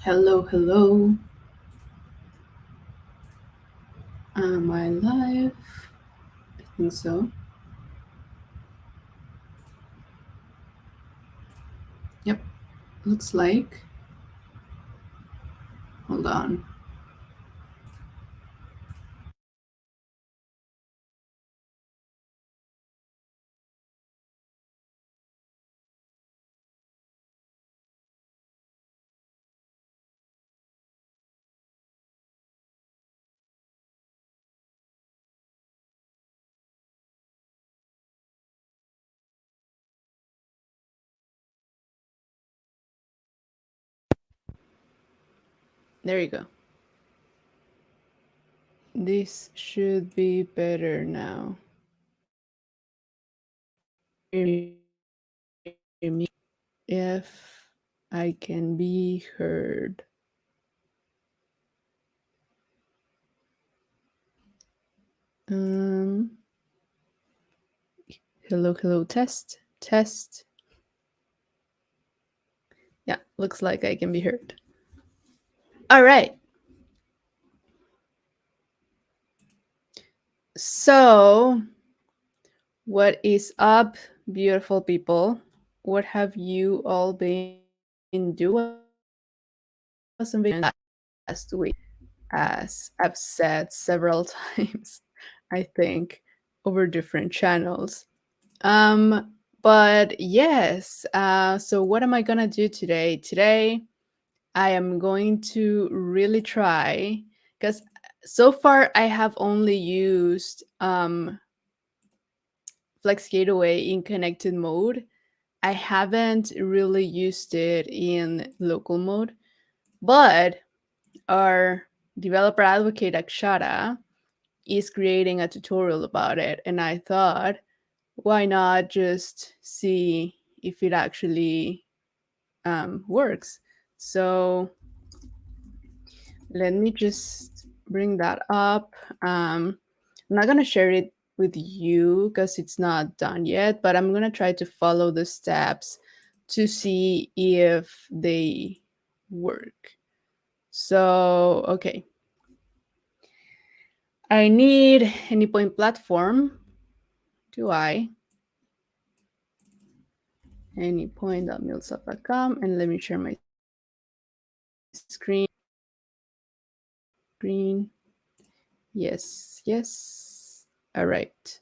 Hello, hello. Am I live? I think so. Yep, looks like. Hold on. There you go. This should be better now. Hear me if I can be heard. Um, hello, hello, test, test. Yeah, looks like I can be heard. All right. So, what is up, beautiful people? What have you all been doing last week? As I've said several times, I think, over different channels. But yes, so what am I gonna do today? Today, I am going to really try because so far I have only used Flex Gateway in connected mode. I haven't really used it in local mode, but our developer advocate Akshara is creating a tutorial about it, and I thought, why not just see if it actually works? So let me just bring that up. I'm not gonna share it with you because it's not done yet, but I'm gonna try to follow the steps to see if they work. So, okay. I need Anypoint platform. Do I? Anypoint.milsap.com, and let me share my screen. Green. Yes, yes. All right.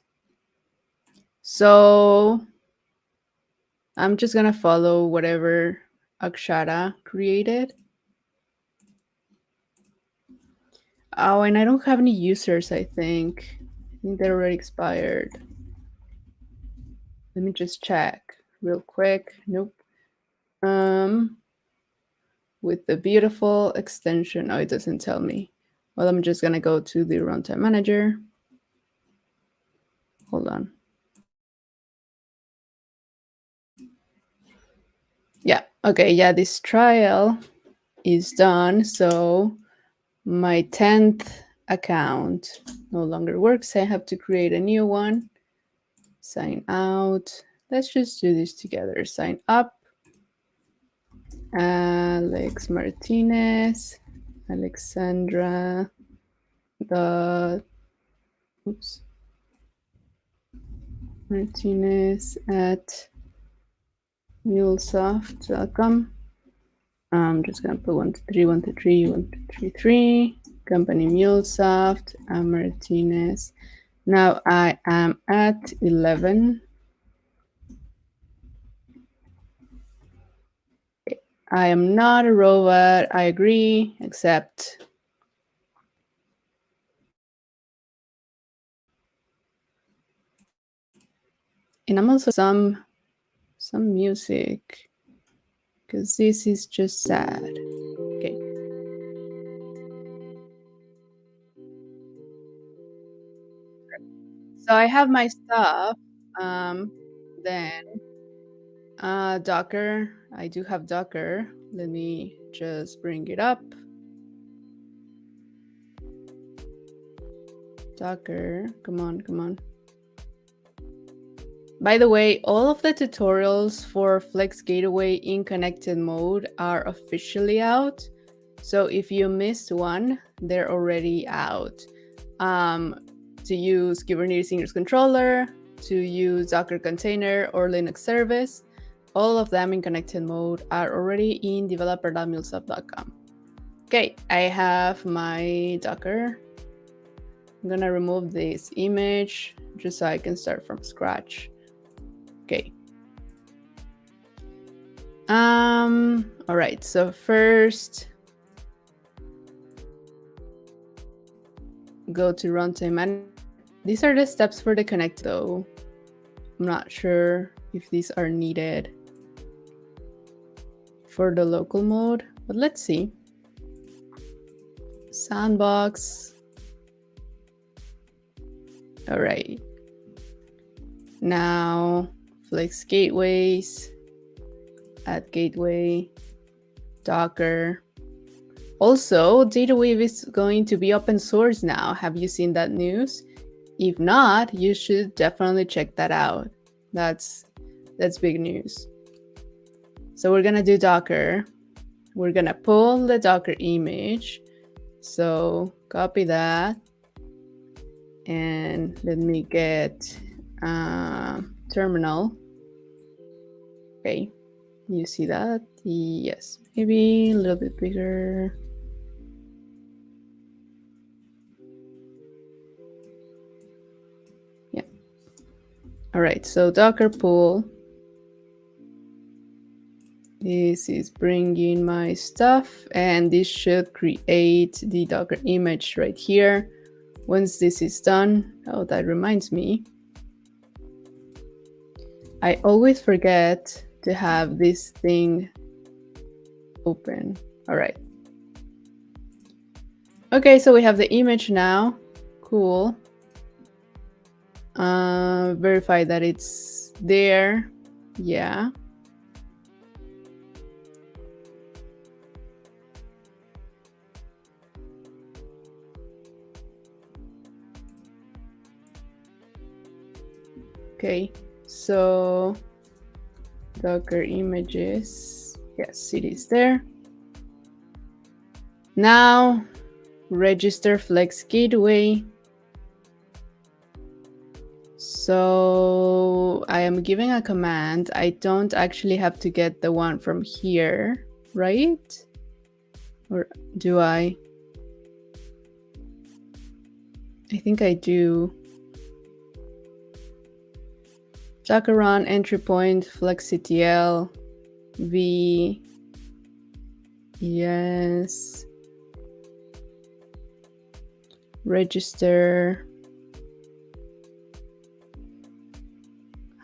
So I'm just gonna follow whatever Akshara created. Oh, and I don't have any users, I think. I think they're already expired. Let me just check real quick. Nope. Um, with the beautiful extension. Oh, it doesn't tell me. Well, I'm just gonna go to the runtime manager. Hold on. Yeah. Okay. Yeah, this trial is done. So my 10th account no longer works. I have to create a new one. Sign out. Let's just do this together. Sign up. Alex Martinez. Alexandra. The oops. Martinez at MuleSoft.com. I'm just gonna put 123, 123, 1233. Company MuleSoft. Martinez. Now I am at 11. I am not a robot. I agree, except and I'm also some music because this is just sad. Okay. So I have my stuff. Then Docker. I do have Docker. Let me just bring it up. Docker. Come on, come on. By the way, all of the tutorials for Flex Gateway in connected mode are officially out. So if you missed one, they're already out. To use Kubernetes Ingress controller, to use Docker container or Linux service, all of them in connected mode are already in developer.mulesub.com. Okay, I have my Docker. I'm gonna remove this image just so I can start from scratch. Okay. All right, so first go to runtime manager. These are the steps for the connect though. I'm not sure if these are needed for the local mode, but let's see. Sandbox. All right. Now Flex gateways, add gateway, Docker. Also, DataWave is going to be open source now. Have you seen that news? If not, you should definitely check that out. That's big news. So we're gonna do Docker. We're gonna pull the Docker image. So copy that. And let me get terminal. Okay, you see that? Yes, maybe a little bit bigger. Yeah. All right, so Docker pull. This is bringing my stuff, and this should create the Docker image right here. Once this is done, oh, that reminds me. I always forget to have this thing open. All right. Okay, so we have the image now. Cool. Verify that it's there. Yeah. Okay, so Docker images. Yes, it is there. Now register Flex Gateway. So I am giving a command. I don't actually have to get the one from here, right? Or do I? I think I do. Docker run entry point flexctl v. Yes. Register.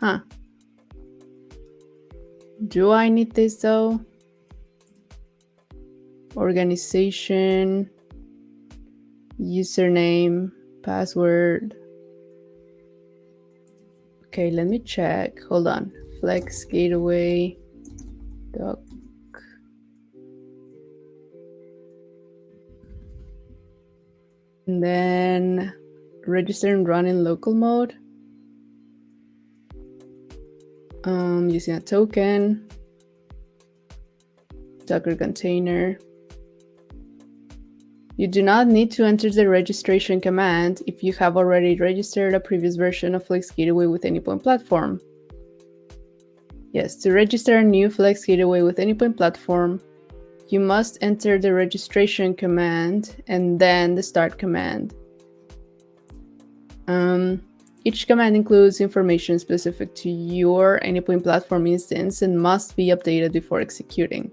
Huh. Do I need this though? Organization, username, password. Okay, let me check. Hold on. Flex Gateway. Doc. And then register and run in local mode. Using a token, Docker container. You do not need to enter the registration command if you have already registered a previous version of Flex Gateway with Anypoint platform. Yes, to register a new Flex Gateway with Anypoint platform, you must enter the registration command and then the start command. Each command includes information specific to your Anypoint platform instance and must be updated before executing.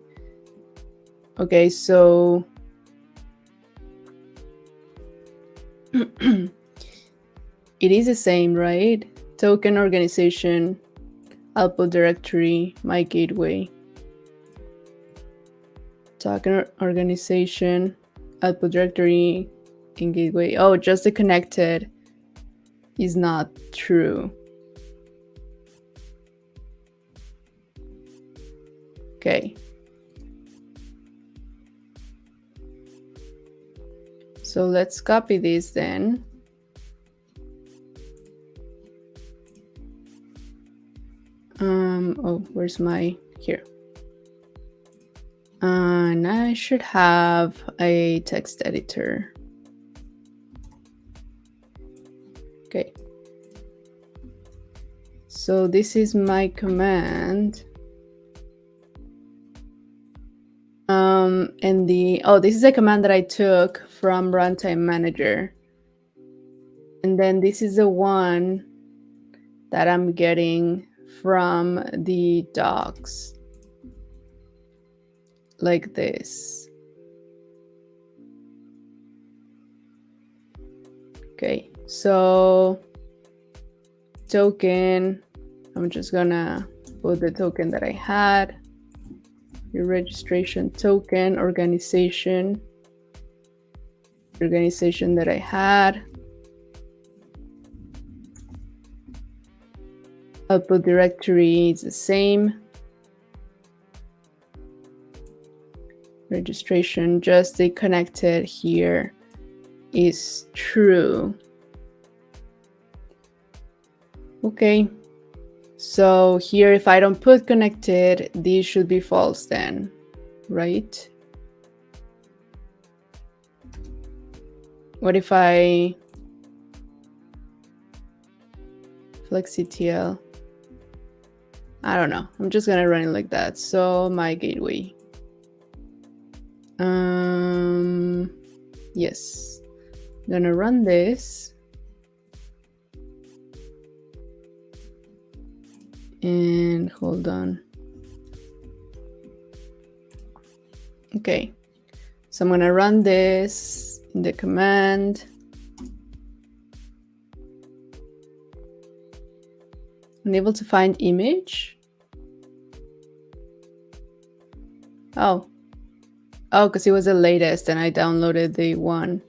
Okay, so it is the same, right? Token organization, output directory, my gateway. Token organization, output directory, in gateway. Oh, just the connected is not true. Okay. So let's copy this then. Oh, where's my, here. And I should have a text editor. Okay. So this is my command. And this is a command that I took from Runtime Manager. And then this is the one that I'm getting from the docs. Like this. Okay, so token, I'm just gonna put the token that I had. Your registration token, organization that I had. Output directory is the same. Registration, just stay connected here is true. Okay, so here if I don't put connected, these should be false then, right? What if I flexctl? I don't know. I'm just gonna run it like that. So my gateway. Yes. I'm gonna run this. And hold on. Okay. So I'm gonna run this in the command. Unable to find image. Oh, because it was the latest and I downloaded the one.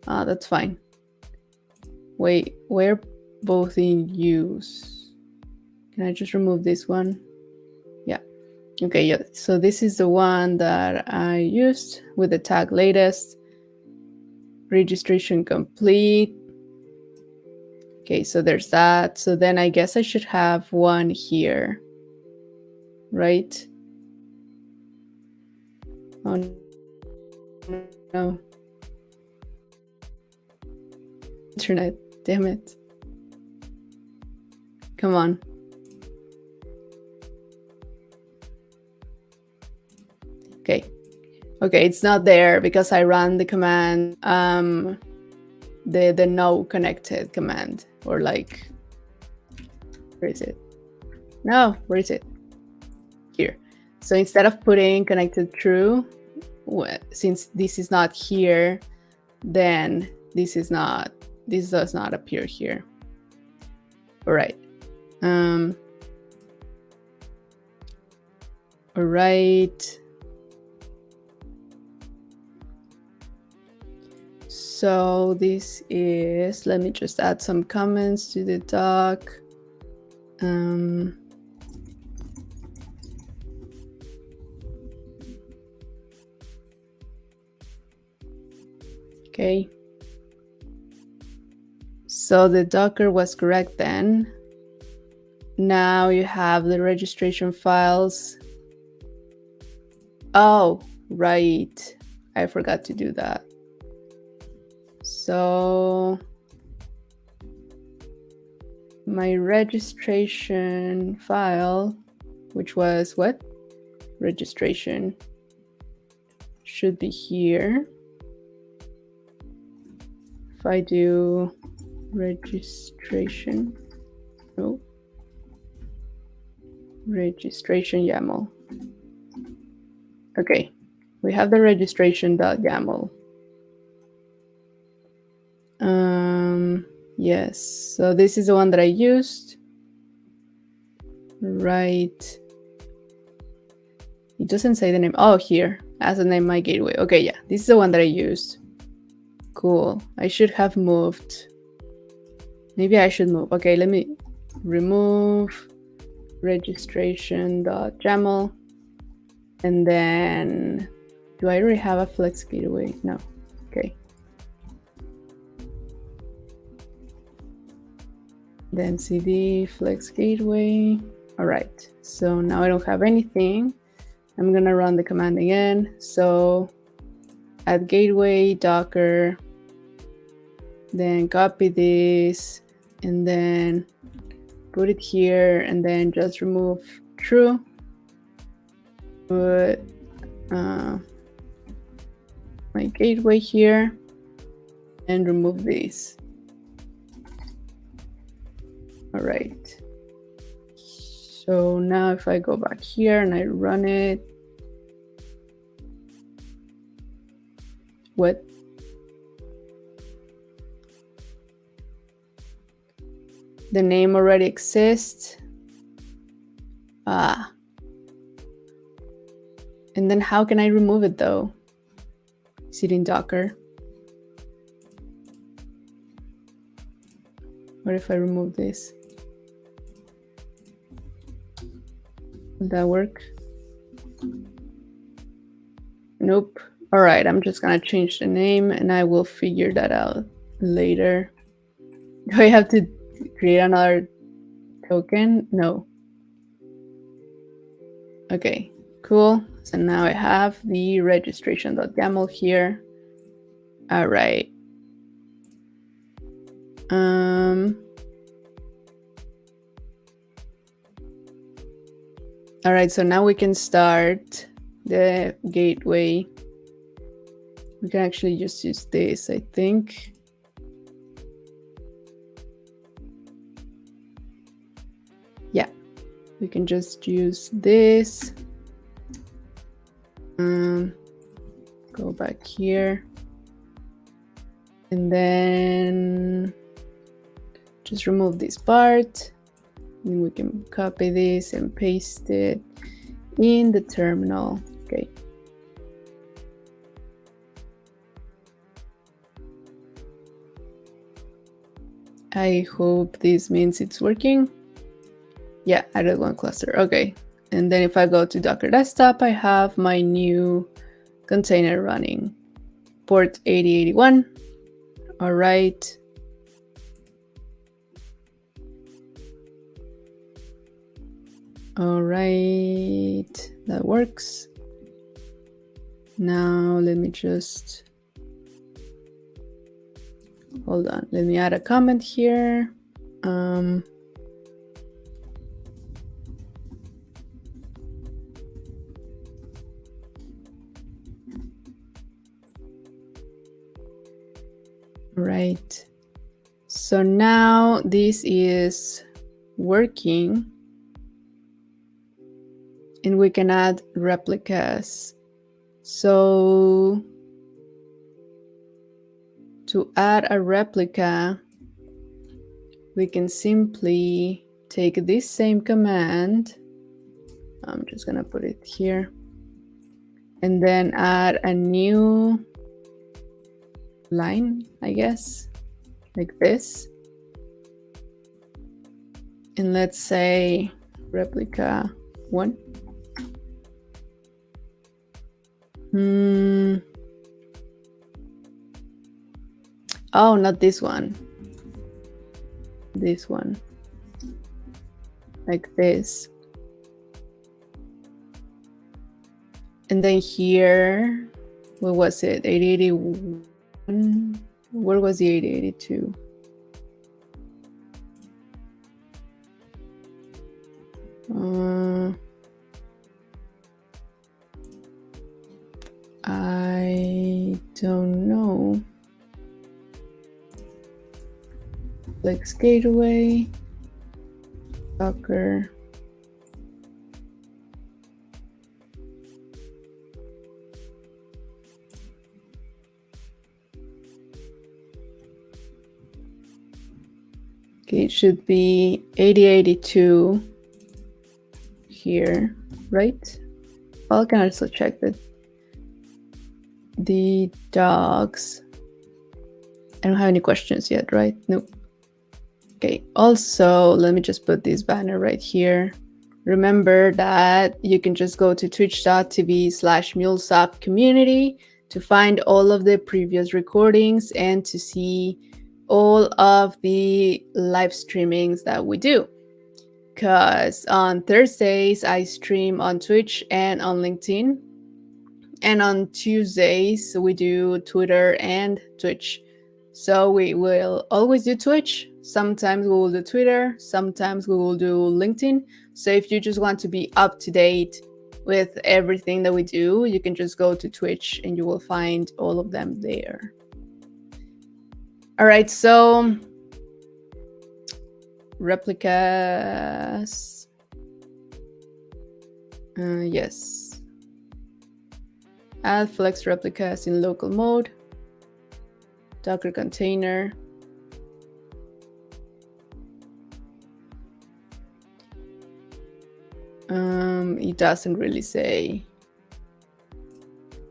That's fine. Wait, we're both in use. Can I just remove this one? Yeah. Okay, yeah. So this is the one that I used with the tag latest. Registration complete. Okay, so there's that. So then I guess I should have one here, right? Oh no. Internet, damn it. Come on. Okay. Okay, it's not there because I ran the command, the no connected command, or like, where is it? No, where is it? Here. So instead of putting connected true, since this is not here, then this does not appear here. All right. All right. So this is, let me just add some comments to the doc. Okay. So the Docker was correct then. Now you have the registration files. Oh, right. I forgot to do that. So my registration file, which was what? Registration, should be here. If I do registration, no, registration YAML. Okay, we have the registration.yaml. Yes, so this is the one that I used. Right. It doesn't say the name. Oh, here, as the name my gateway. Okay, yeah, this is the one that I used. Cool. I should have moved. Maybe I should move. Okay, let me remove registration.yaml. And then, do I already have a Flex Gateway? No. Okay. Then cd Flex Gateway. All right. So now I don't have anything. I'm gonna run the command again. So add gateway, Docker, then copy this, and then put it here, and then just remove true. Put my gateway here, and remove this. All right. So now if I go back here and I run it, what? The name already exists. Ah. And then how can I remove it though? Is it in Docker? What if I remove this? Would that work? Nope. All right, I'm just gonna change the name and I will figure that out later. Do I have to create another token? No. Okay, cool. So now I have the registration.yaml here. All right. All right, so now we can start the gateway. We can actually just use this, I think. Yeah, we can just use this. Go back here. And then just remove this part. And we can copy this and paste it in the terminal. Okay. I hope this means it's working. Yeah, added one cluster. Okay. And then if I go to Docker Desktop, I have my new container running. Port 8081. All right. All right, that works. Now let me just, hold on. Let me add a comment here. Right. So now this is working. And we can add replicas. So to add a replica, we can simply take this same command. I'm just gonna put it here. And then add a new line, I guess, like this. And let's say replica 1. Oh, not this one. This one. Like this. And then here, what was it? 8081. Where was the 8082? I don't know. Flex Gateway, Docker. Okay, it should be 8082 here, right? Well, I can also check that. The dogs. I don't have any questions yet, right? Nope. Okay, also, let me just put this banner right here. Remember that you can just go to twitch.tv/MuleSoft community to find all of the previous recordings and to see all of the live streamings that we do. because on Thursdays I stream on Twitch and on LinkedIn. And on Tuesdays we do Twitter and Twitch. So we will always do Twitch. Sometimes we will do Twitter. Sometimes we will do LinkedIn. So if you just want to be up to date with everything that we do, you can just go to Twitch and you will find all of them there. All right, so replicas. Yes. Add flex replicas in local mode. Docker container. It doesn't really say.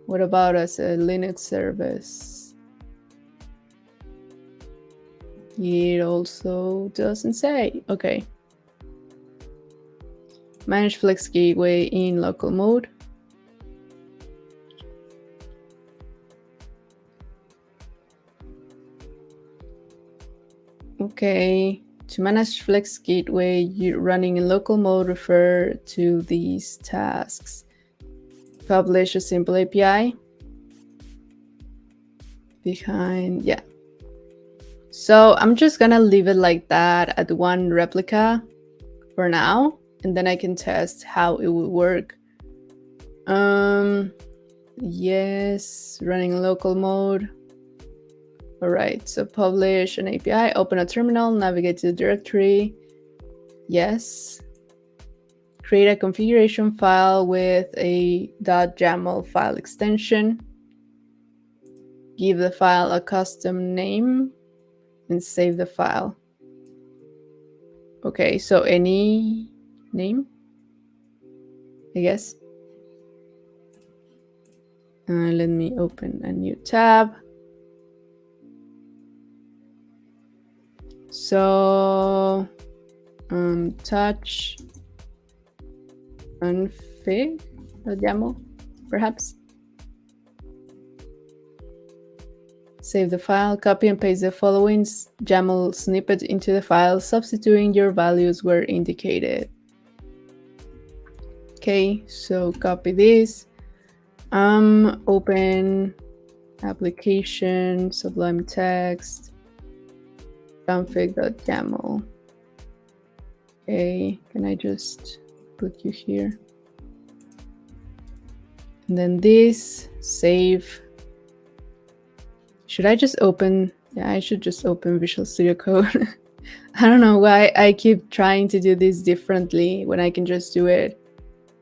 What about as a Linux service? It also doesn't say. Okay. Manage Flex Gateway in local mode. Okay. To manage Flex Gateway, you're running in local mode, refer to these tasks. Publish a simple API. Behind, yeah. So I'm just gonna leave it like that at one replica for now, and then I can test how it will work. Yes, running in local mode. All right, so publish an API, open a terminal, navigate to the directory. Yes. Create a configuration file with a .yaml file extension. Give the file a custom name and save the file. Okay, so any name, I guess. Let me open a new tab. So touch config.yaml, perhaps. Save the file, copy and paste the following YAML snippet into the file, substituting your values where indicated. Okay, so copy this. Open application, Sublime Text, config.yaml. Okay, can I just put you here? And then this, save. Should I just open? Yeah, I should just open Visual Studio Code. I don't know why I keep trying to do this differently when I can just do it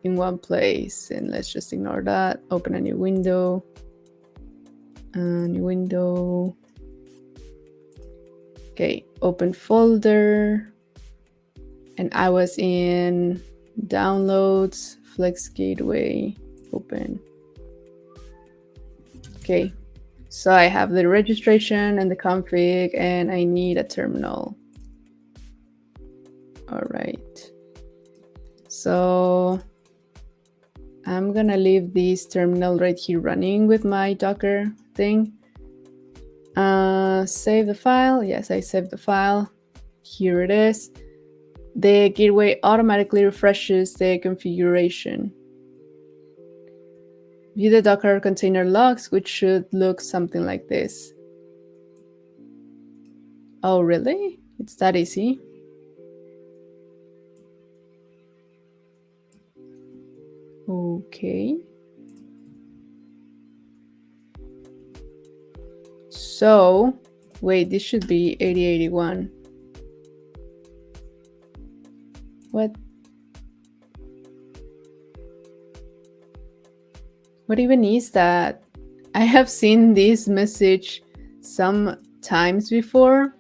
in one place. And let's just ignore that. Open a new window. New window. Okay, open folder. And I was in downloads, Flex Gateway, open. Okay, so I have the registration and the config, and I need a terminal. All right. So I'm gonna leave this terminal right here running with my Docker thing. Save the file. Yes, I saved the file. Here it is. The gateway automatically refreshes the configuration. View the Docker container logs, which should look something like this. Oh, really? It's that easy? Okay. So, wait, this should be 8081. What? What even is that? I have seen this message some times before,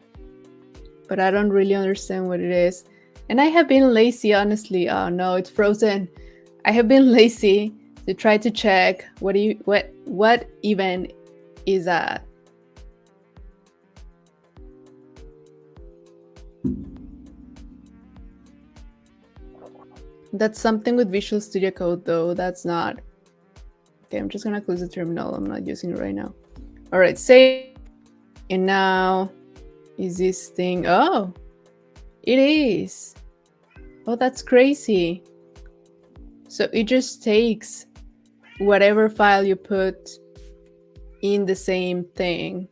but I don't really understand what it is. And I have been lazy, honestly. Oh no, it's frozen. I have been lazy to try to check what even is that. That's something with Visual Studio Code, though. That's not. Okay, I'm just gonna close the terminal. I'm not using it right now. All right, save. And now, is this thing? Oh, it is. Oh, that's crazy. So it just takes whatever file you put in the same thing,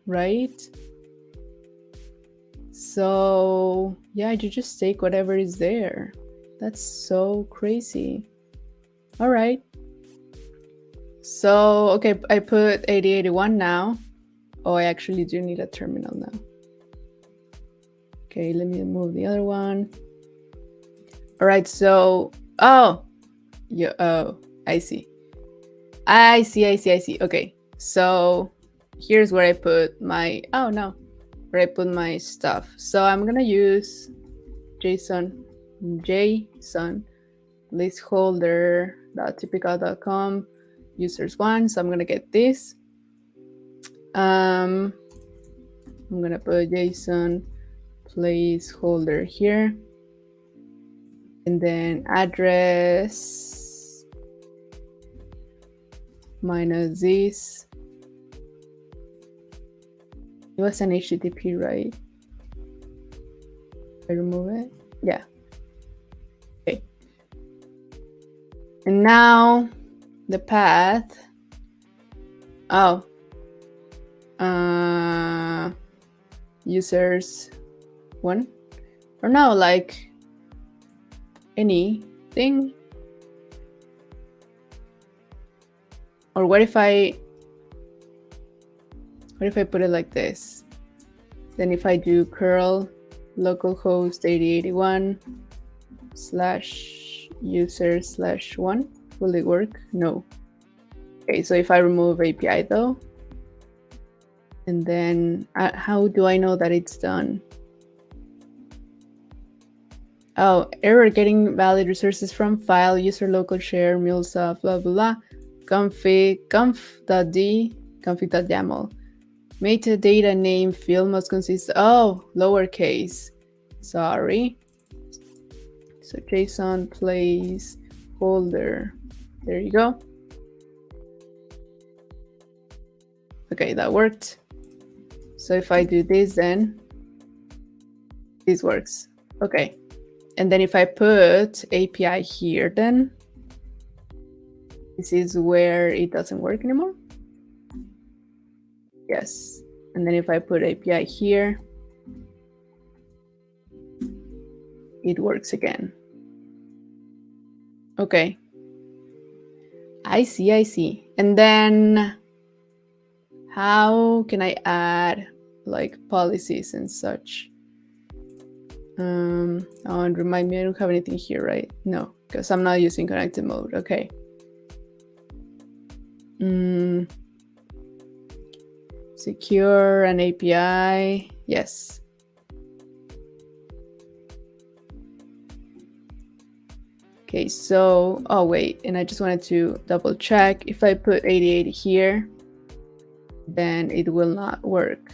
right? So yeah, you just take whatever is there. That's so crazy. All right. So, okay, I put 8081 now. Oh, I actually do need a terminal now. Okay, let me move the other one. All right, so, oh, yeah, oh, I see. I see. Okay, so here's where I put my, oh no, where I put my stuff. So I'm gonna use JSON placeholder.typical.com users1. So I'm gonna get this. I'm gonna put JSON placeholder here, and then address minus this. It was an HTTP, right? I remove it. Yeah. Okay. And now the path. Oh. Users one, or no, like anything. Or what if I put it like this? Then if I do curl localhost 8081 /user/1, will it work? No. Okay, so if I remove API though, and then how do I know that it's done? Oh, error getting valid resources from file user local share MuleSoft blah blah blah config.d config.yaml. Metadata name field must consist, oh, lowercase. Sorry. So JSON placeholder. There you go. Okay, that worked. So if I do this, then this works. Okay. And then if I put API here, then this is where it doesn't work anymore. Yes. And then if I put API here, it works again. Okay. I see. And then how can I add like policies and such? Oh, and remind me, I don't have anything here, right? No, because I'm not using connected mode. Okay. Secure an API. Yes. Okay, so, oh wait, and I just wanted to double check. If I put 88 here, then it will not work,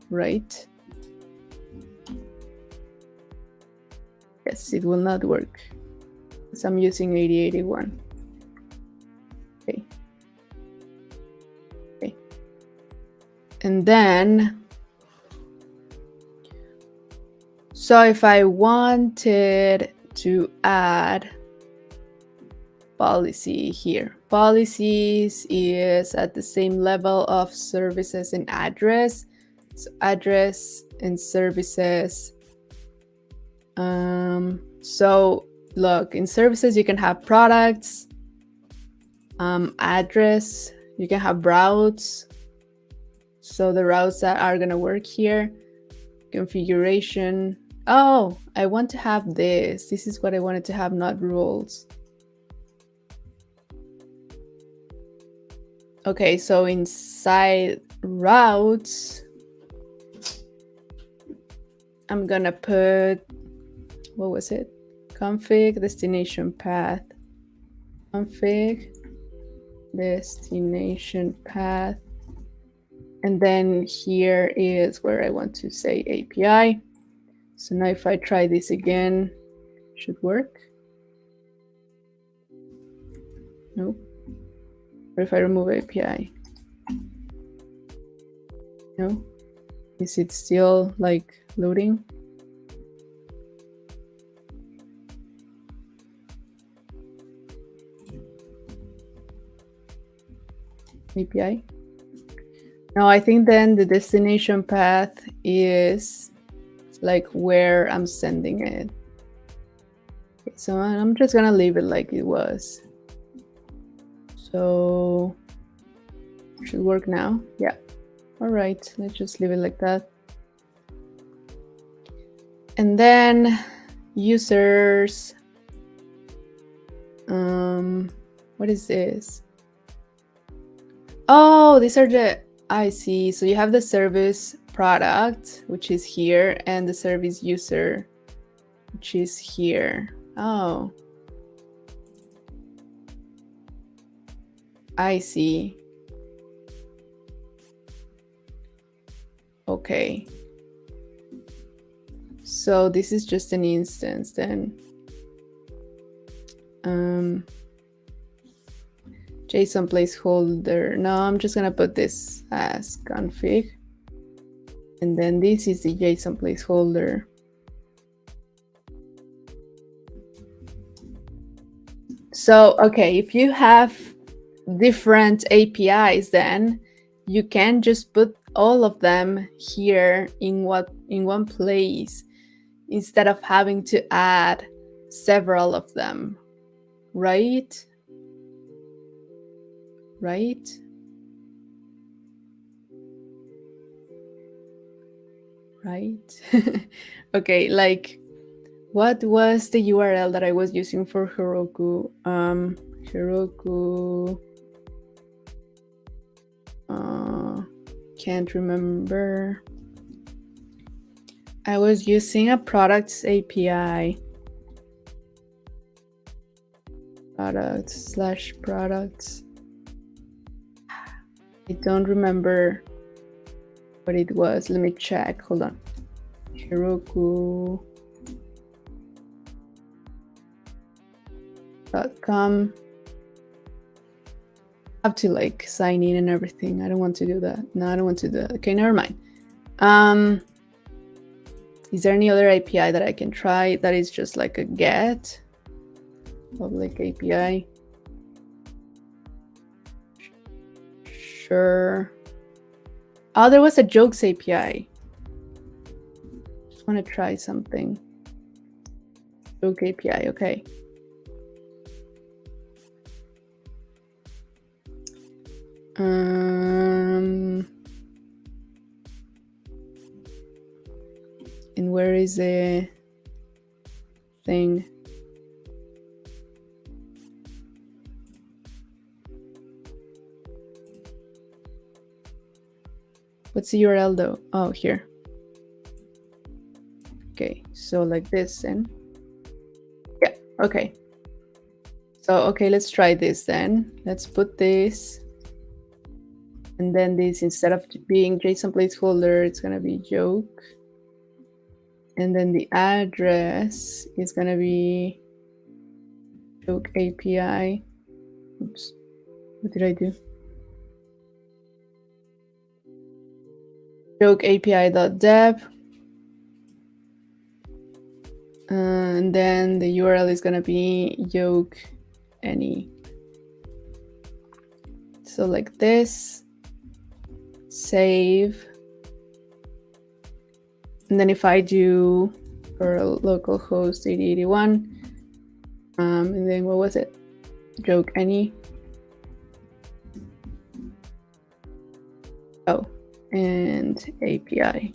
right? Yes, it will not work because I'm using 8081. Okay. Okay. And then, so if I wanted to add policy here, policies is at the same level of services and address. So address and services. So look, in services you can have products, address, you can have routes. So the routes that are gonna work here, configuration. Oh, I want to have this. This is what I wanted to have, not rules. Okay, so inside routes, I'm gonna put, what was it? Config destination path. Config destination path. And then here is where I want to say API. So now if I try this again, it should work. Nope. Or if I remove API. No. Is it still like loading? API. No, I think then the destination path is like where I'm sending it. Okay, so I'm just gonna leave it like it was. So should work now. Yeah. All right, let's just leave it like that. And then users. What is this? Oh, these are the, I see. So you have the service product, which is here, and the service user, which is here. Oh, I see. Okay. So this is just an instance then. JSON placeholder. No, I'm just gonna put this as config. And then this is the JSON placeholder. So, okay, if you have different APIs, then you can just put all of them here in one place instead of having to add several of them, right? Right? Right? Okay, like what was the URL that I was using for Heroku? Heroku. Can't remember. I was using a products API. Products. I don't remember what it was. Let me check. Hold on. Heroku.com. I have to like sign in and everything. I don't want to do that. No, I don't want to do that. Okay, never mind. Is there any other API that I can try that is just like a GET? Public API. Sure. Oh, there was a jokes API. Just want to try something. Joke API, okay. And where is the thing? What's the URL though? Oh, here. Okay, so like this then. Yeah, okay. So, okay, let's try this then. Let's put this. And then this, instead of being JSON placeholder, it's gonna be joke. And then the address is gonna be joke API. Oops, what did I do? Joke API.deb. And then the URL is gonna be joke any. So like this, save. And then if I do for localhost 8081, and then what was it? Joke any. Oh, and API.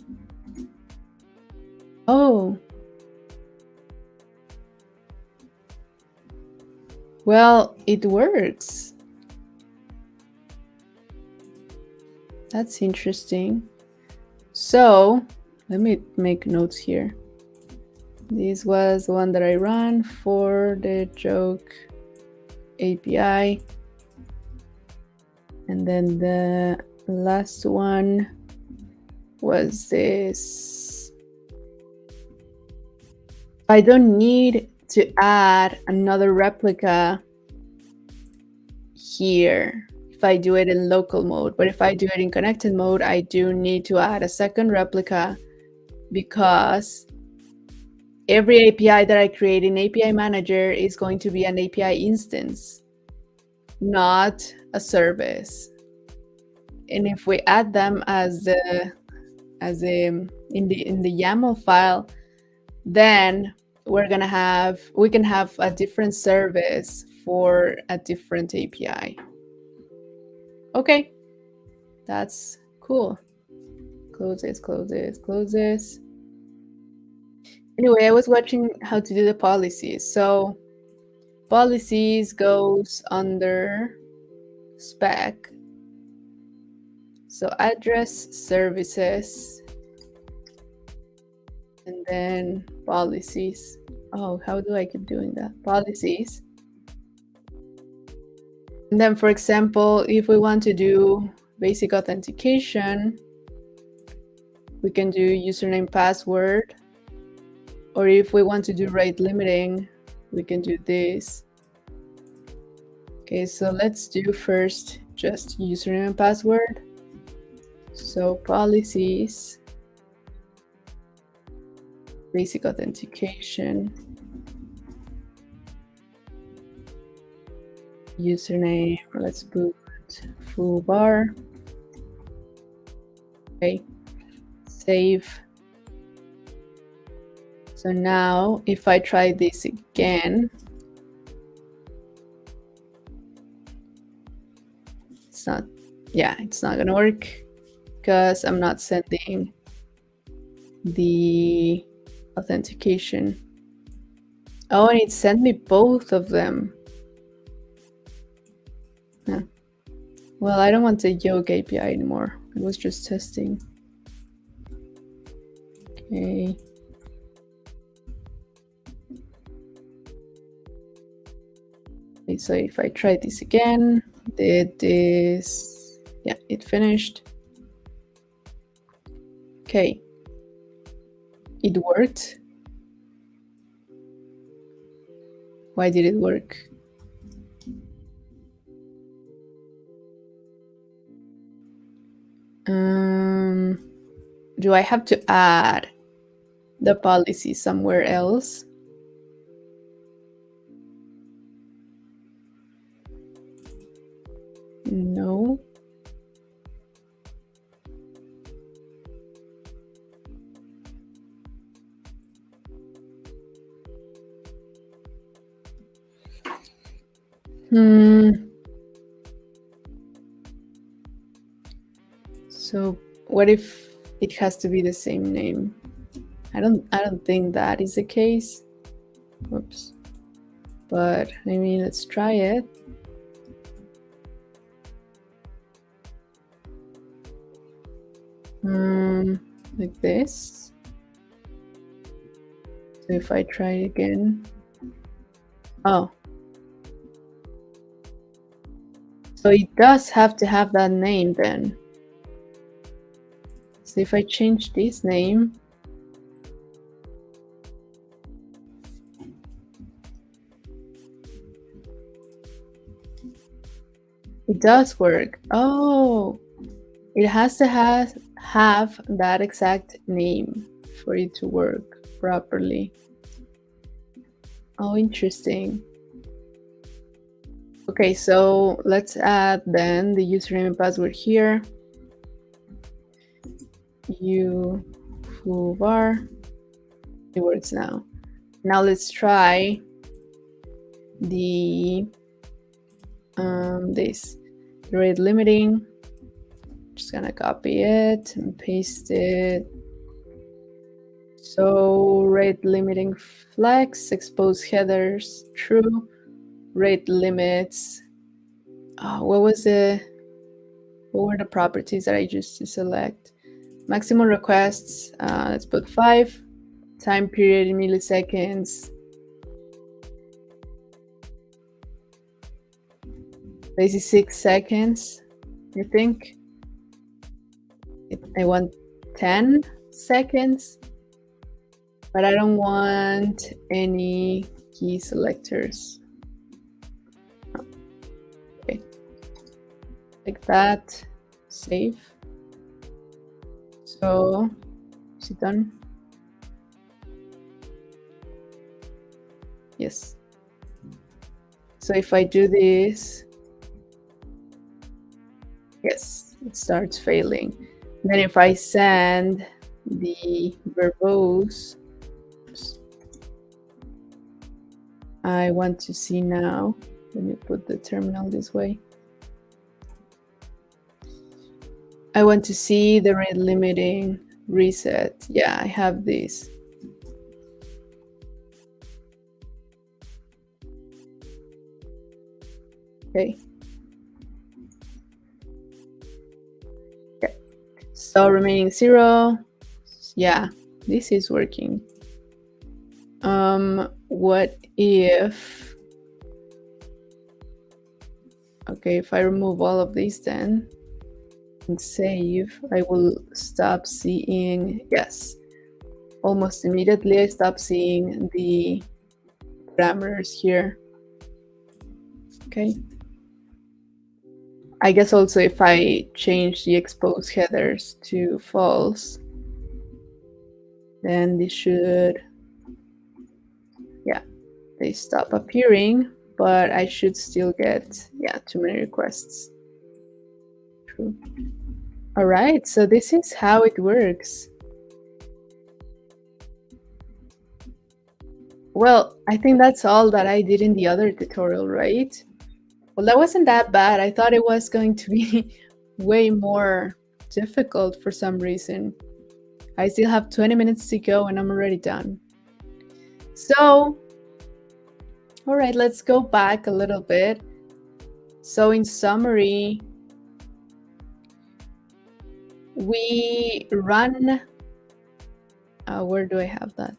Oh. Well, it works. That's interesting. So let me make notes here. This was the one that I ran for the joke API. And then the last one was this. I don't need to add another replica here if I do it in local mode, but if I do it in connected mode, I do need to add a second replica because every API that I create in API Manager is going to be an API instance, not a service. and if we add them as the in the YAML file, then we can have a different service for a different API. Okay, that's cool. Close this, close this, close this. Anyway, I was watching how to do the policies. So policies goes under spec. So address, services, and then policies. Oh, how do I keep doing that? Policies. And then, for example, if we want to do basic authentication, we can do username, password. Or if we want to do rate limiting, we can do this. Okay, so let's do first just username and password. So policies, basic authentication, username, let's put full bar. Okay, save. So now if I try this again, it's not gonna work because I'm not sending the authentication. Oh, and it sent me both of them. Huh. Well, I don't want the Yoke API anymore. I was just testing. Okay. Okay, so if I try this again, did this, yeah, it finished. Okay, it worked. Why did it work? Do I have to add the policy somewhere else? No. So what if it has to be the same name? I don't think that is the case. Whoops. But I mean, let's try it. Like this. So if I try it again. Oh. So it does have to have that name then. So if I change this name, it does work. Oh, it has to have that exact name for it to work properly. Oh, interesting. Okay, so let's add then the username and password here. Full bar. It works now. Now let's try the this rate limiting. Just gonna copy it and paste it. So rate limiting flex, expose headers, true. Rate limits. What were the properties that I used to select? Maximum requests, let's put 5. Time period in milliseconds. This is 6 seconds, I think. I want 10 seconds, but I don't want any key selectors. Okay, like that, save. So, is it done? Yes. So if I do this, yes, it starts failing. Then if I send the verbose, I want to see now. Let me put the terminal this way. I want to see the rate limiting reset. Yeah, I have this. Okay. Okay. So remaining 0. Yeah, this is working. What if... Okay, if I remove all of these then and save, I will stop seeing... Yes. Almost immediately I stop seeing the parameters here. Okay. I guess also if I change the expose headers to false, then this should... Yeah, they stop appearing, but I should still get, yeah, too many requests. True. All right, so this is how it works. Well, I think that's all that I did in the other tutorial, right? Well, that wasn't that bad. I thought it was going to be way more difficult for some reason. I still have 20 minutes to go and I'm already done. So, all right, let's go back a little bit. So in summary, we run... where do I have that?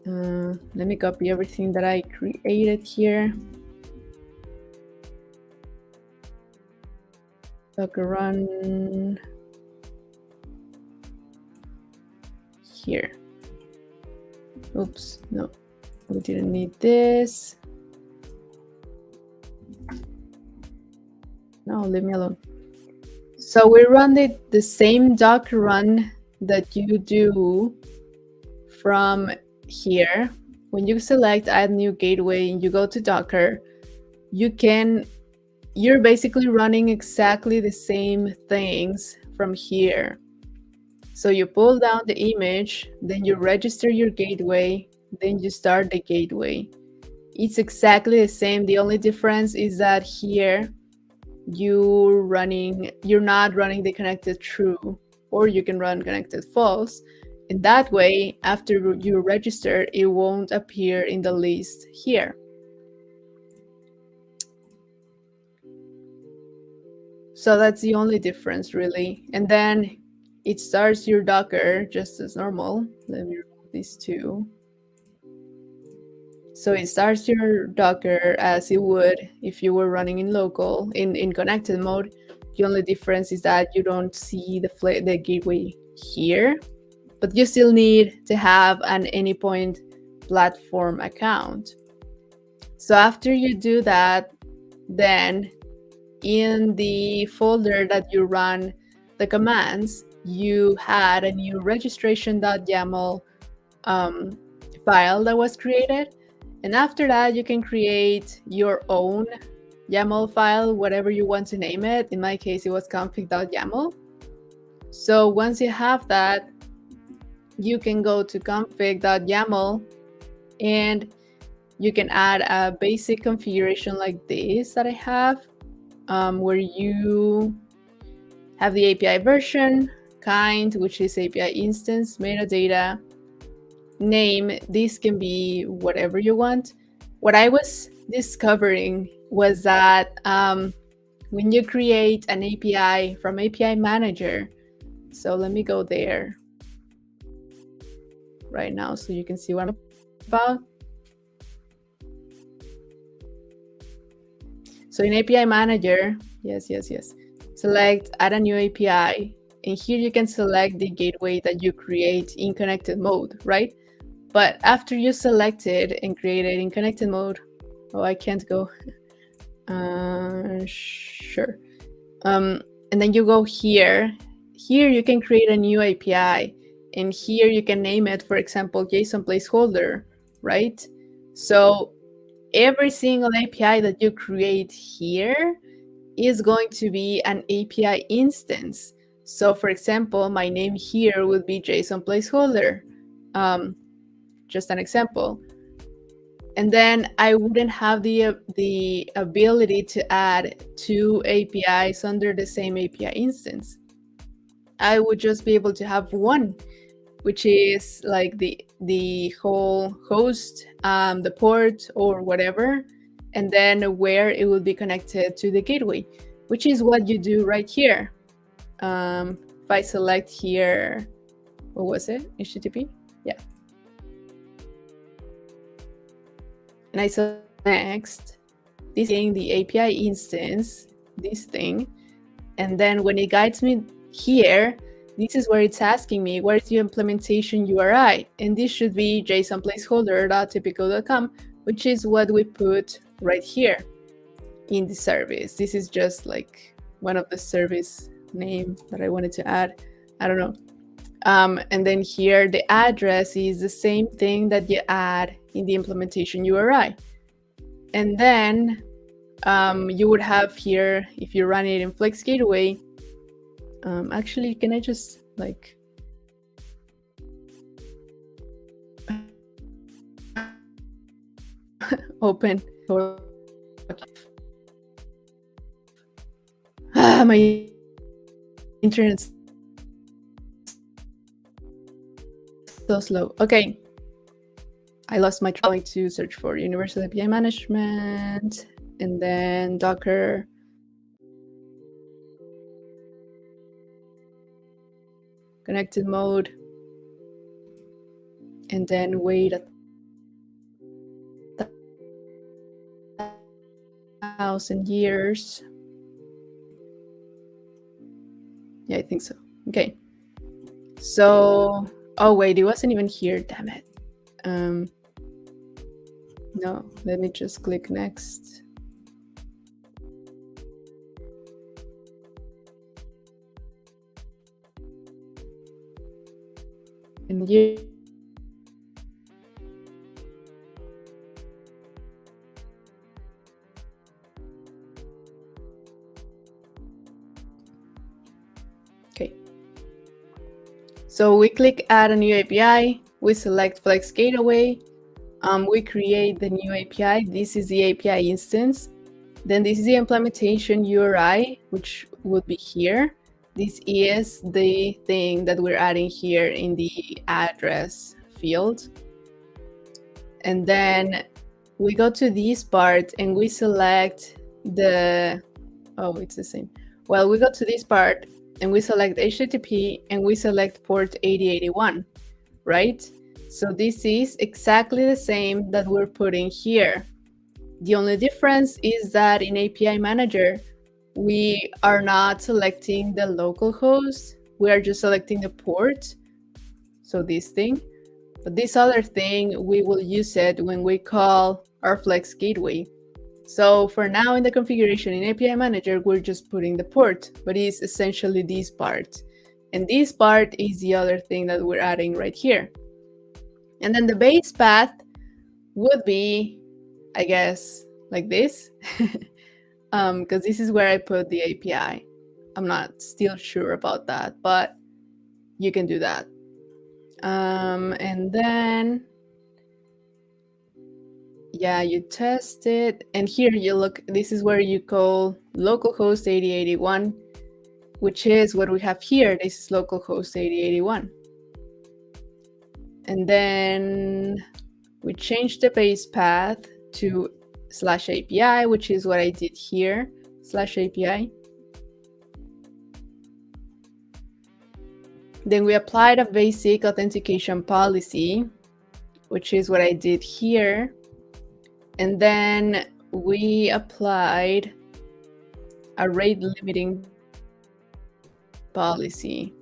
Let me copy everything that I created here. Docker run here. Oops, no, we didn't need this. No, leave me alone. So we run the same Docker run that you do from here. When you select add new gateway and you go to Docker, you're basically running exactly the same things from here. So you pull down the image, then you register your gateway, then you start the gateway. It's exactly the same. The only difference is that here you're not running the connected true, or you can run connected false. And that way, after you register, it won't appear in the list here. So that's the only difference, really. And then it starts your Docker just as normal. Let me remove these two. So it starts your Docker as it would if you were running in local, in connected mode. The only difference is that you don't see the gateway here, but you still need to have an Anypoint platform account. So after you do that, then in the folder that you run the commands, you had a new registration.yaml file that was created. And after that, you can create your own YAML file, whatever you want to name it. In my case, it was config.yaml. So once you have that, you can go to config.yaml and you can add a basic configuration like this that I have, where you have the API version, kind, which is API instance, metadata, name. This can be whatever you want. What I was discovering was that when you create an API from API Manager, so let me go there right now so you can see what I'm about. So in API Manager, yes, select add a new API, and here you can select the gateway that you create in connected mode, right? But after you select it and create it in connected mode, oh, I can't go. Sure. And then you go here. Here you can create a new API, and here you can name it, for example, JSON placeholder, right? So every single API that you create here is going to be an API instance. So for example, my name here would be JSON placeholder. Just an example. And then I wouldn't have the ability to add two APIs under the same API instance. I would just be able to have one, which is like the whole host, the port or whatever, and then where it will be connected to the gateway, which is what you do right here. If I select here, what was it? HTTP? Yeah. And I select next, this thing, the API instance, this thing. And then when it guides me here, this is where it's asking me, where's the implementation URI? And this should be JSON placeholder.typical.com, which is what we put right here in the service. This is just like one of the service name that I wanted to add. I don't know. And then here, the address is the same thing that you add in the implementation URI. And then you would have here, if you run it in Flex Gateway, actually, can I just like open or my internet's so slow. Okay. I lost my trying to search for Universal API Management and then Docker. Connected mode. And then wait 1,000 years. Yeah, I think so. Okay. So, oh wait, it wasn't even here, damn it. No, let me just click next. And here, okay. So we click add a new API, we select Flex Gateway, we create the new API. This is the API instance. Then this is the implementation URI, which would be here. This is the thing that we're adding here in the address field. And then we go to this part and we select the, oh, it's the same. Well, we go to this part and we select HTTP and we select port 8081, right? So this is exactly the same that we're putting here. The only difference is that in API Manager, we are not selecting the local host. We are just selecting the port. So this thing. But this other thing, we will use it when we call our Flex Gateway. So for now in the configuration in API Manager, we're just putting the port, but it's essentially this part. And this part is the other thing that we're adding right here. And then the base path would be, I guess, like this, because this is where I put the API. I'm not still sure about that, but you can do that. And then, yeah, you test it. And here you look, this is where you call localhost 8081, which is what we have here. This is localhost 8081. And then we change the base path to /API, which is what I did here, /API. Then we applied a basic authentication policy, which is what I did here. And then we applied a rate limiting policy.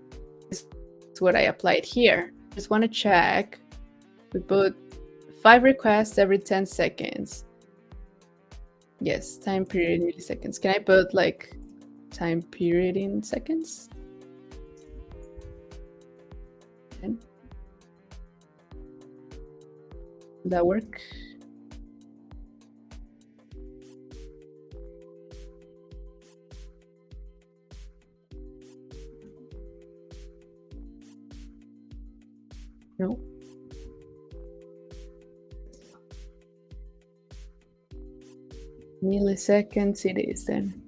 This is what I applied here. Just want to check. We put 5 requests every 10 seconds. Yes, time period in milliseconds. Can I put like time period in seconds? Would that work? . No. Milliseconds it is then.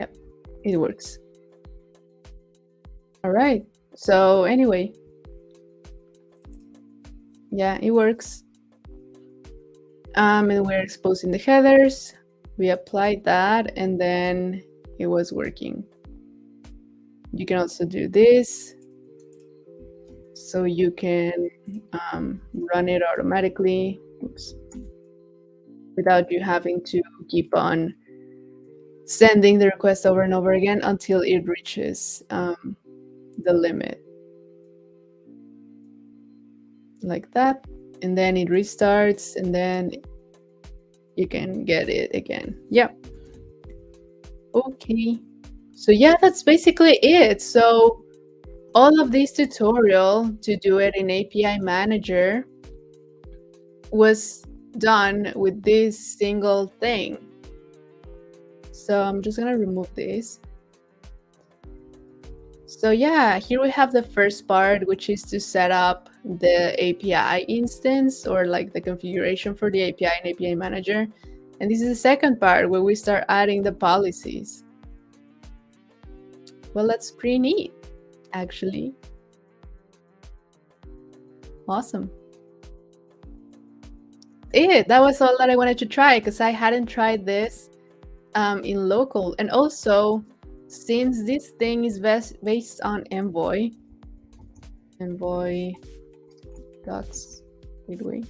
Yep, it works. All right. So anyway, yeah, it works. And we're exposing the headers. We applied that, and then it was working. You can also do this, so you can run it automatically. Oops. Without you having to keep on sending the request over and over again until it reaches the limit. Like that. And then it restarts, and then you can get it again. Yeah. Okay. So yeah, that's basically it. So all of this tutorial to do it in API Manager was done with this single thing. So I'm just gonna remove this. So yeah, here we have the first part, which is to set up the API instance, or like the configuration for the API in API Manager. And this is the second part where we start adding the policies. Well, that's pretty neat, actually. Awesome. That was all that I wanted to try, because I hadn't tried this in local. And also, since this thing is based on Envoy docs gateway.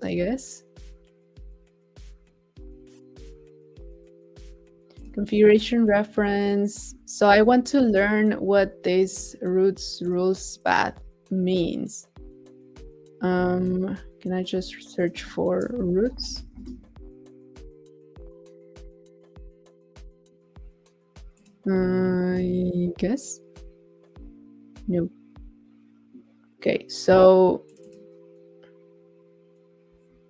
I guess. Configuration reference. So I want to learn what this roots rules path means. Can I just search for roots? I guess. No. Okay, so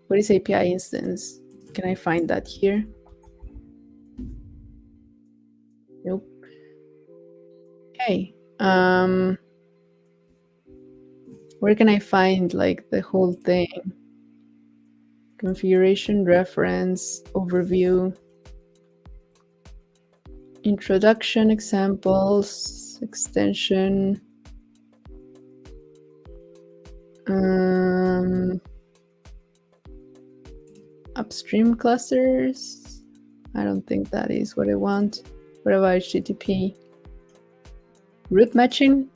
what is API instance? Can I find that here? Nope. Okay. Where can I find like the whole thing? Configuration reference overview. Introduction, examples, extension. Upstream clusters. I don't think that is what I want. What about HTTP? Root matching?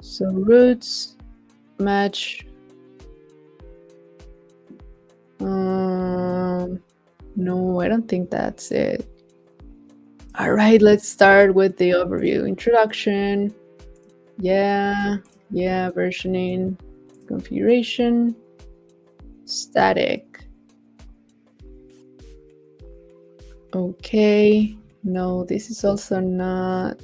So roots match. No, I don't think that's it. All right, let's start with the overview. Introduction. Yeah, versioning, configuration, static. Okay, no, this is also not.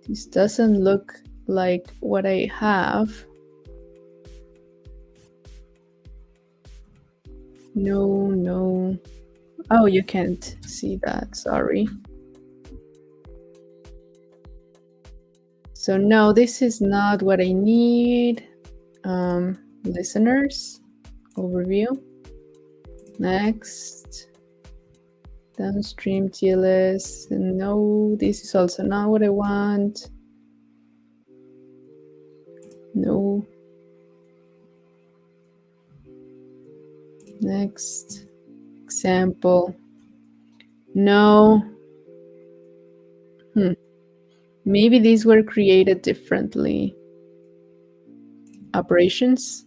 This doesn't look like what I have. No. Oh, you can't see that, sorry. So no, this is not what I need. Listeners, overview. Next. Downstream TLS. No, this is also not what I want. No. Next. Example. No. Maybe these were created differently. Operations.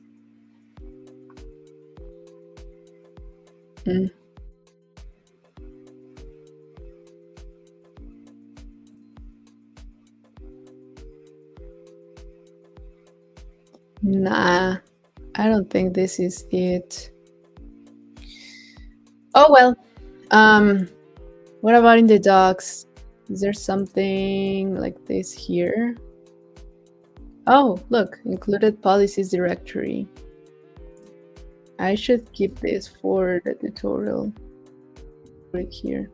Nah, I don't think this is it. Oh well. What about in the docs? Is there something like this here? Oh, look, included policies directory. I should keep this for the tutorial. Right here.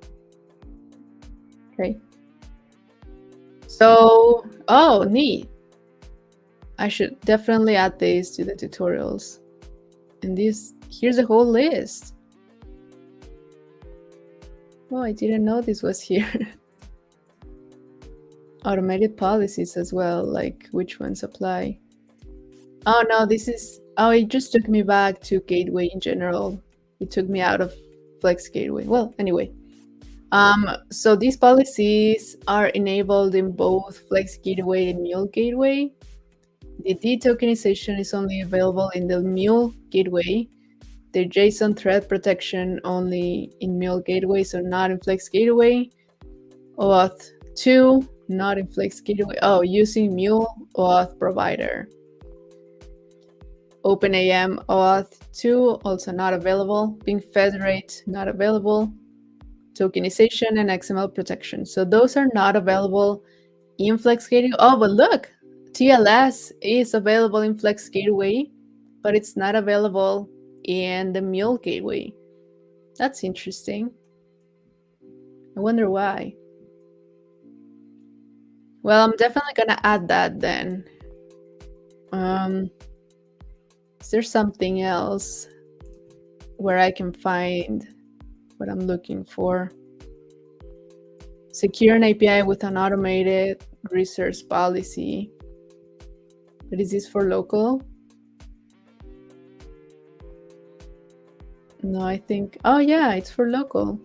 Okay. So, oh, neat. I should definitely add this to the tutorials. And here's a whole list. Oh, I didn't know this was here. Automated policies as well, like which ones apply. Oh no, it just took me back to Gateway in general. It took me out of Flex Gateway. Well, anyway. So these policies are enabled in both Flex Gateway and Mule Gateway. The detokenization is only available in the Mule Gateway. The JSON thread protection only in Mule Gateway, so not in Flex Gateway. OAuth 2, not in Flex Gateway. Oh, using Mule OAuth provider. OpenAM OAuth 2, also not available. Ping Federate, not available. Tokenization and XML protection. So those are not available in Flex Gateway. Oh, but look, TLS is available in Flex Gateway, but it's not available in the Mule Gateway. That's interesting. I wonder why. Well, I'm definitely gonna add that then. Is there something else where I can find what I'm looking for? Secure an API with an automated resource policy. But is this for local? No, I think, oh yeah, it's for local.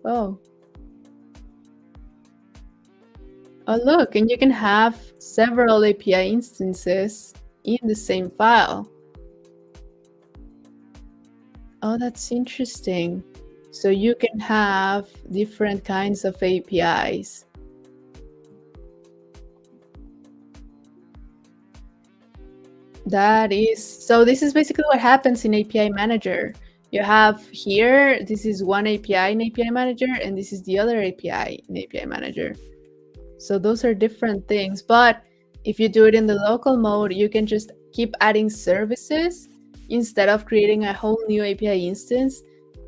Oh. Oh look, and you can have several API instances in the same file. Oh, that's interesting. So you can have different kinds of APIs. So this is basically what happens in API Manager. You have here, this is one API in API Manager, and this is the other API in API Manager. So those are different things. But if you do it in the local mode, you can just keep adding services instead of creating a whole new API instance,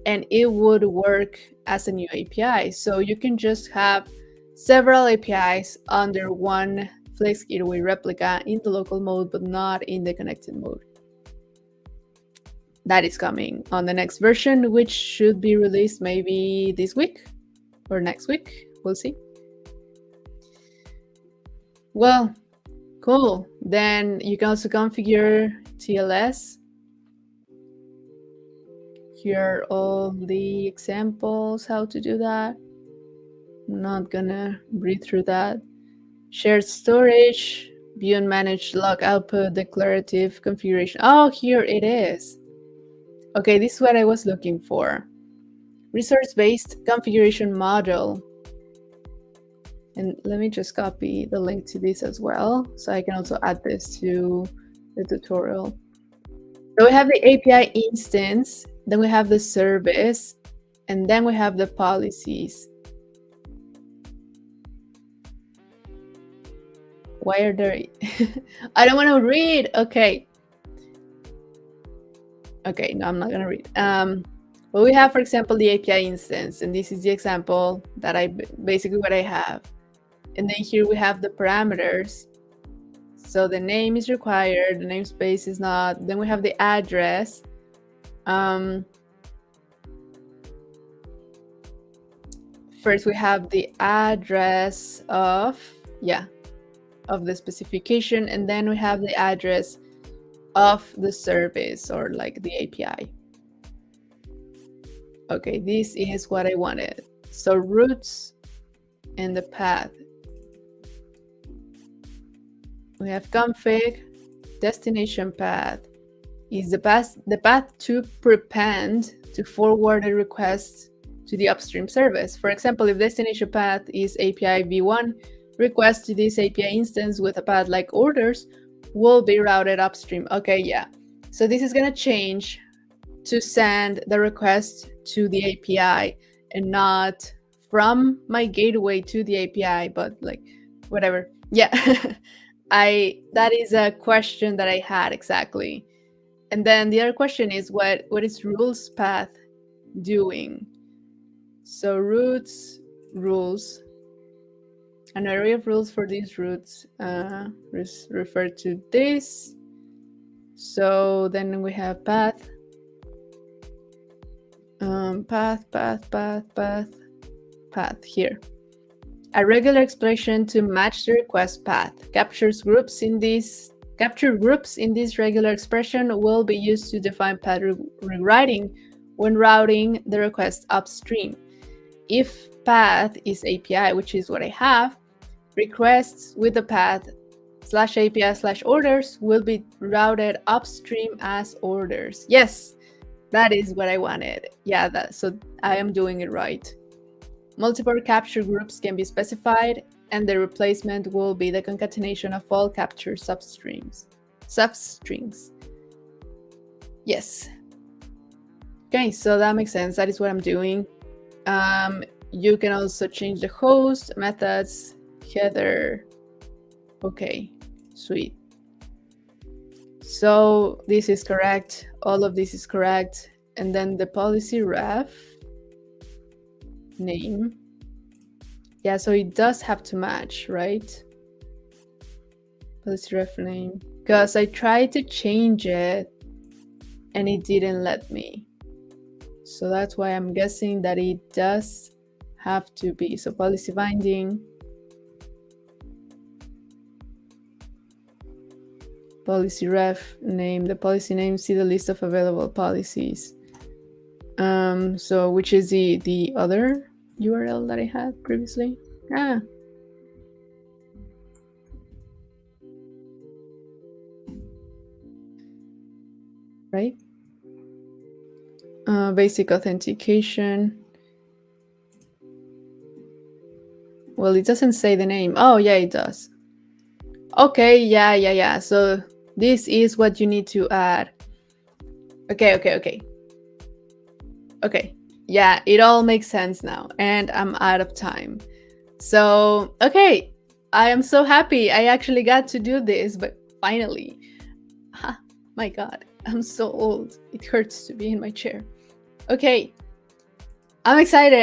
and it would work as a new API. So you can just have several APIs under one Flex Gateway replica in the local mode, but not in the connected mode. That is coming on the next version, which should be released maybe this week or next week. We'll see. Well, cool. Then you can also configure TLS. Here are all the examples how to do that. I'm not gonna read through that. Shared storage, view and manage log output, declarative configuration. Oh, here it is. Okay, this is what I was looking for. Resource-based configuration module. And let me just copy the link to this as well, so I can also add this to the tutorial. So we have the API instance, then we have the service, and then we have the policies. Why are there... I don't want to read. Okay. Okay, no, I'm not going to read. But we have, for example, the API instance, and this is the example that basically what I have. And then here we have the parameters. So the name is required, the namespace is not. Then we have the address. First we have the address of the specification, and then we have the address of the service or like the API. Okay, this is what I wanted. So routes and the path. We have config, destination path is the path to prepend to forward a request to the upstream service. For example, if destination path is API v1, request to this API instance with a path like orders will be routed upstream. Okay, yeah. So this is going to change to send the request to the API. and not from my gateway to the API, but like whatever. Yeah. I that is a question that I had exactly. And then the other question is what is rules path doing? So rules, an array of rules for these routes refer to this. So then we have path, path here. A regular expression to match the request path captured groups in this regular expression will be used to define path rewriting when routing the request upstream. If path is API, which is what I have, requests with the path /API/orders will be routed upstream as orders. Yes, that is what I wanted. Yeah, so I am doing it right. Multiple capture groups can be specified, and the replacement will be the concatenation of all capture substrings. Yes. Okay, so that makes sense. That is what I'm doing. You can also change the host, methods, header. Okay, sweet. So this is correct. All of this is correct. And then the policy ref name. Yeah, so it does have to match, right? Policy ref name. Because I tried to change it and it didn't let me. So that's why I'm guessing that it does have to be. So policy binding. Policy ref name, the policy name, see the list of available policies. So which is the other URL that I had previously? Right? Basic authentication. Well, it doesn't say the name. Oh, yeah, it does. Okay, yeah. So this is what you need to add. Okay. Yeah, it all makes sense now, and I'm out of time. So, okay, I am so happy I actually got to do this, but finally. My God, I'm so old. It hurts to be in my chair. Okay, I'm excited.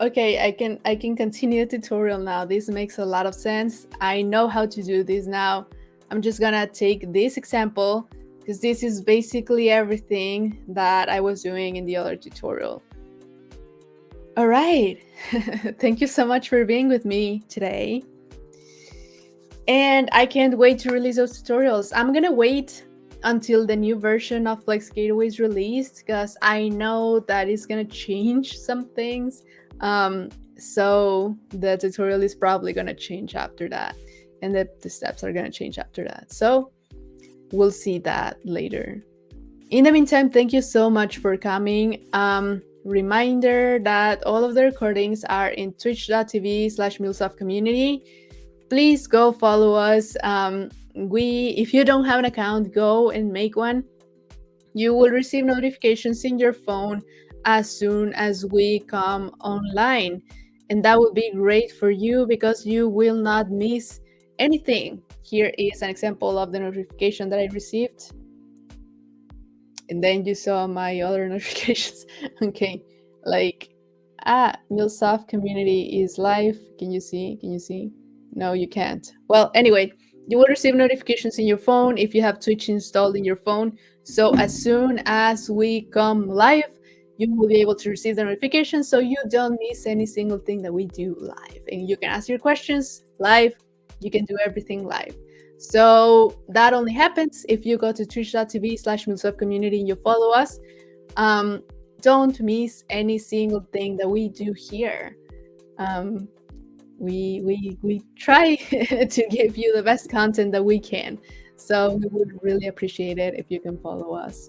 Okay, I can continue the tutorial now. This makes a lot of sense. I know how to do this now. I'm just gonna take this example because this is basically everything that I was doing in the other tutorial. All right. Thank you so much for being with me today. And I can't wait to release those tutorials. I'm gonna wait until the new version of Flex Gateway is released because I know that it's gonna change some things. So the tutorial is probably gonna change after that, and the steps are gonna change after that. So we'll see that later. In the meantime, thank you so much for coming. Reminder that all of the recordings are in twitch.tv/MuleSoft-community. Please go follow us. If you don't have an account, go and make one. You will receive notifications in your phone as soon as we come online. And that will be great for you because you will not miss anything. Here is an example of the notification that I received. And then you saw my other notifications. Okay, like, MuleSoft community is live. Can you see? No, you can't. Well, anyway, you will receive notifications in your phone if you have Twitch installed in your phone. So as soon as we come live, you will be able to receive the notifications so you don't miss any single thing that we do live. And you can ask your questions live. You can do everything live. So that only happens if you go to twitch.tv/MuleSoft-community and you follow us. Don't miss any single thing that we do here. We try to give you the best content that we can. So we would really appreciate it if you can follow us.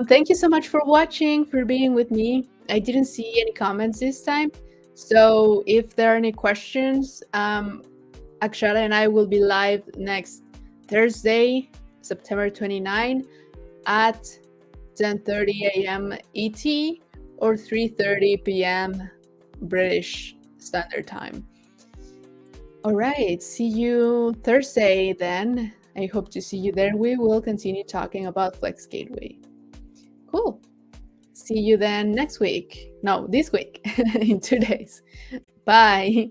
Thank you so much for watching, for being with me. I didn't see any comments this time. So if there are any questions, Akshara and I will be live next Thursday, September 29 at 10:30 a.m. ET or 3:30 p.m. British Standard Time. All right, see you Thursday then. I hope to see you there. We will continue talking about Flex Gateway. Cool. See you then next week. No, this week, in 2 days. Bye.